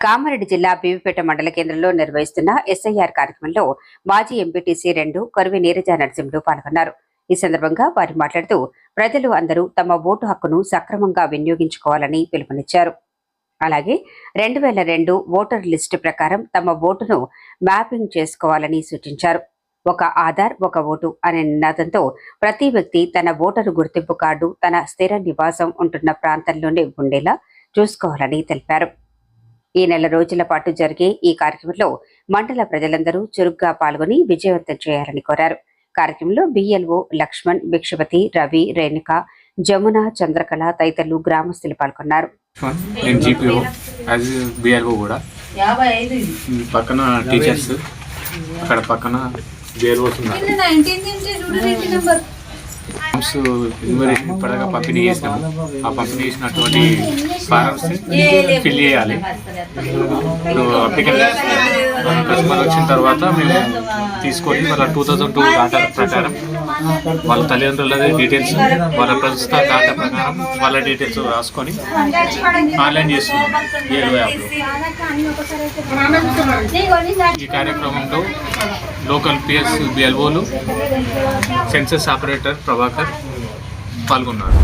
కామారెడ్డి జిల్లా బీవిపేట మండల కేంద్రంలో నిర్వహిస్తున్న ఎస్ఐఆర్ కార్యక్రమంలో మాజీ ఎంపీటీసీ 2 కొరివి నీరజ నరసింహులు పాల్గొన్నారు. ఈ సందర్భంగా వారు మాట్లాడుతూ ప్రజలు అందరూ తమ ఓటు హక్కును సక్రమంగా వినియోగించుకోవాలని పిలుపునిచ్చారు. అలాగే 2002 ఓటర్ లిస్టు ప్రకారం తమ ఓటును మ్యాపింగ్ చేసుకోవాలని సూచించారు. ఒక ఆధార్ ఒక ఓటు అనే నినాదంతో ప్రతి వ్యక్తి తన ఓటరు గుర్తింపు కార్డు తన స్థిర నివాసం ఉంటున్న ప్రాంతంలోనే ఉండేలా చూసుకోవాలని తెలిపారు. ఈ నెల రోజుల పాటు జరిగే ఈ కార్యక్రమంలో మండల ప్రజలందరూ చురుగ్గా పాల్గొని విజయవంతం చేయాలని కోరారు. కార్యక్రమంలో బిఎల్ఓ లక్ష్మణ్, భిక్షపతి, రవి, రేణుక, జమున, చంద్రకళ తదితరులు గ్రామస్తులు పాల్గొన్నారు. పక్కన టీచర్స్ అక్కడ పక్కన ఇప్పటిగా పంపిణీ చేసినాము. ఆ పంపిణీ చేసినటువంటి ఫారమ్స్ ఫిల్ చేయాలి. ఇప్పుడు కస్టమర్ వచ్చిన తర్వాత మేము తీసుకొని వాళ్ళ 2002 డాటా ప్రకారం వాళ్ళ తల్లిదండ్రుల డీటెయిల్స్, వాళ్ళ ప్రస్తుత డాటా ప్రకారం వాళ్ళ డీటెయిల్స్ రాసుకొని ఆన్లైన్ చేస్తున్నాం. ఈ కార్యక్రమంలో లోకల్ పిఎస్ బిఎల్ఓలు, సెన్సస్ ఆపరేటర్ ప్రభాకర్ పాల్గొన్నారు.